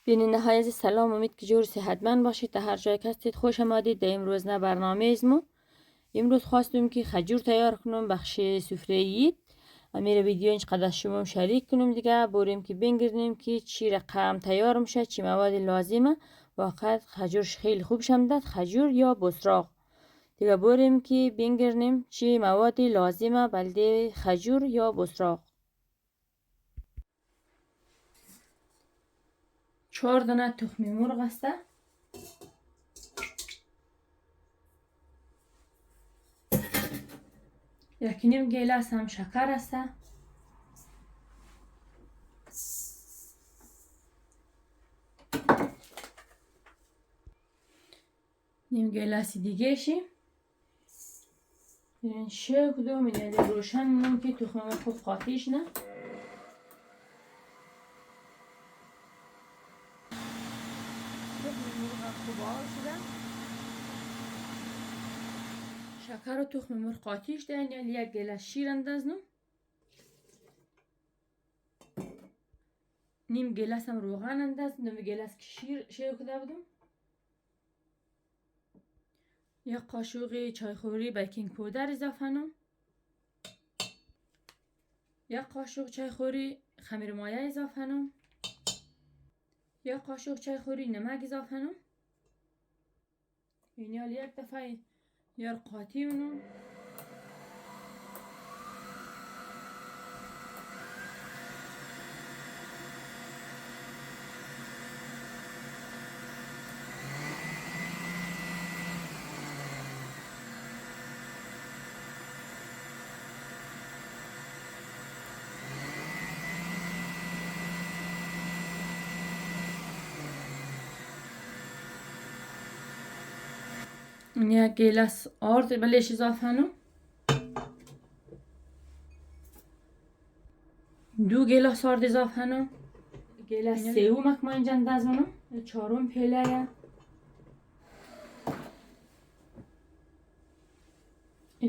بیننده های عزیز سلام، امید که جور صحتمند باشید. در هر جای که هستید خوش آمدید. در امروز نه برنامه ازمو امروز خواستم که خجور تیار کنم بخش سفره عید. امیر ویدیو اینقدر شما شریک کنم دیگه بریم که بنگرنیم که چی رقم تیار میشه، چی مواد لازمه. واقعا خجورش خیلی خوب شمدد، خجور یا بسراغ دیگه. بریم که بنگرنیم چی مواد لازمه بلده خجور یا بسراغ. 4 دانه تخم مرغ است، یکی نیم گیلاس هم شکر است، نیم گیلاس دیگه شی این شو کدوم این روشن مونم که تخم مرغ خوب قاطیش نه. شکر و تخم مرغ قاطیش ده، یعنی یک گیلاس شیر اندازنم، نیم گیلاس هم روغن اندازم، نیم گیلاس شیر کده بودم، یک قاشق چایخوری بیکینگ پودر اضافه نم، یک قاشق چایخوری خمیر مایه اضافه نم، یک قاشق چایخوری نمک اضافه نم. این حال یک دفعه یار قاطی منم. یک گیلاس آرد بلش اضافه نم، 2 گیلاس آرد اضافه نم، گیلاس سوم ما اینجا اندازم، 4 پیله،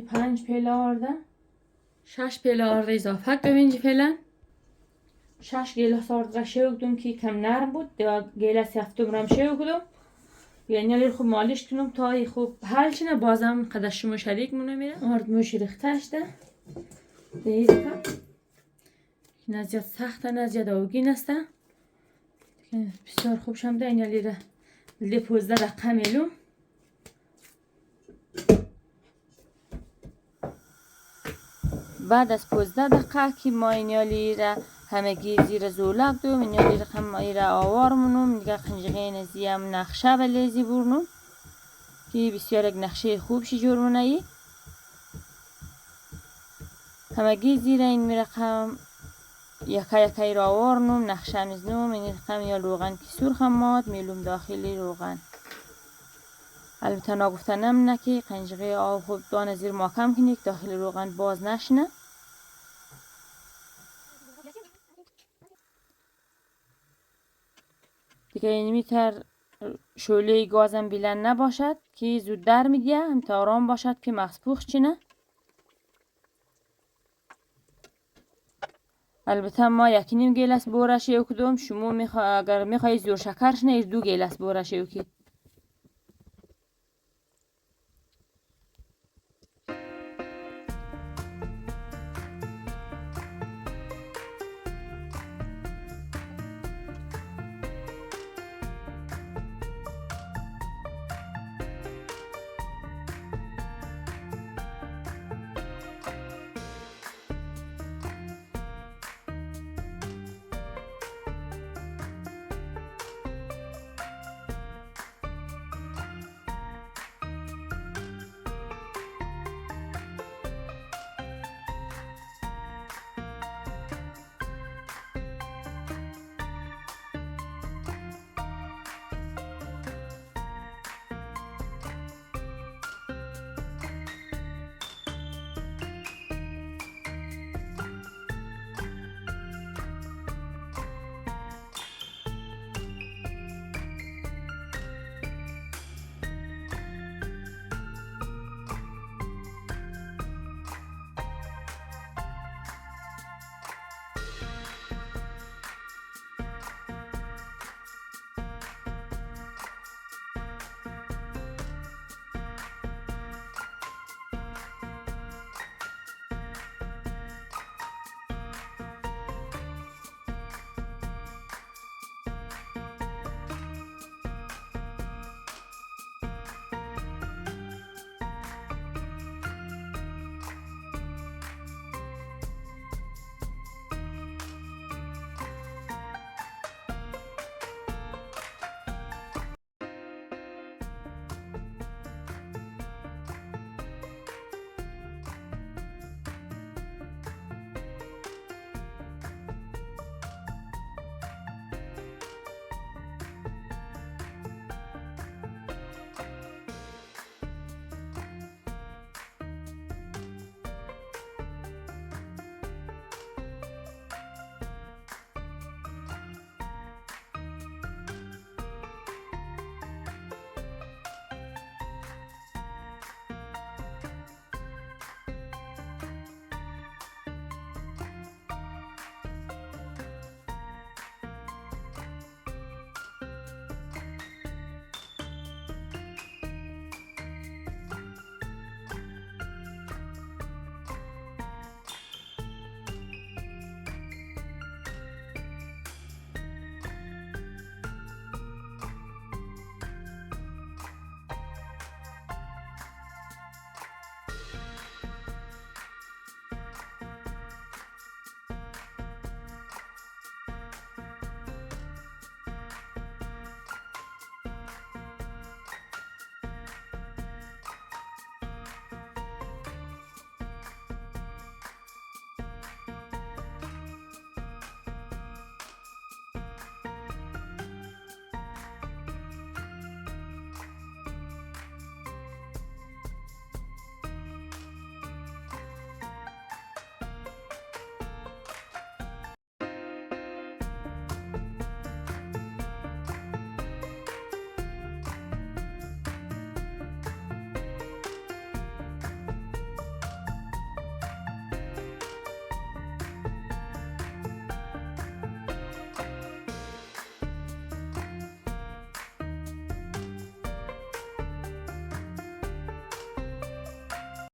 5 پیله آرده، 6 پیله آرد اضافه کنم فعلا. 6 گیلاس آرد را شو کردم که کم نرم بود، گیلاس هفتم را شو کردم، یعنی خوب مالش کنم تا خوب حل شنه. بازم قدر شما شریک مونه میره آرد موش ریختش ده دیزه نه زیاد سخته نه زیاد آوگین است، بسیار خوب شمده. این یالی را بلده 15 دقیقه میلوم. بعد از 15 دقیقه که ما این یالی را همگی زیر زولک دوم، این یالی را هم را آوار منم دیگه. خنجقه نزی هم نقشه بلیزی برنم که بسیار یک نقشه خوب شی جور منه ای. همگی زیر این میرقم یکی را آوارنم نقشه میزنم. این رقم یا روغن که سرخ ماد میلوم داخلی روغن. البته نگفتنم نه که قنجقه آب خوب دانه زیر ماکم کنید داخل روغن باز نشنه. دیگه این میتر شعله گازم بلند نباشد که زود در میگه، هم تا آرام باشد که مغز پخت چینه. البته ما یکی نیم گیلاس بورش یو کدوم، شما اگر میخوایی زور شکرش نه 2 گیلاس بورش یو کی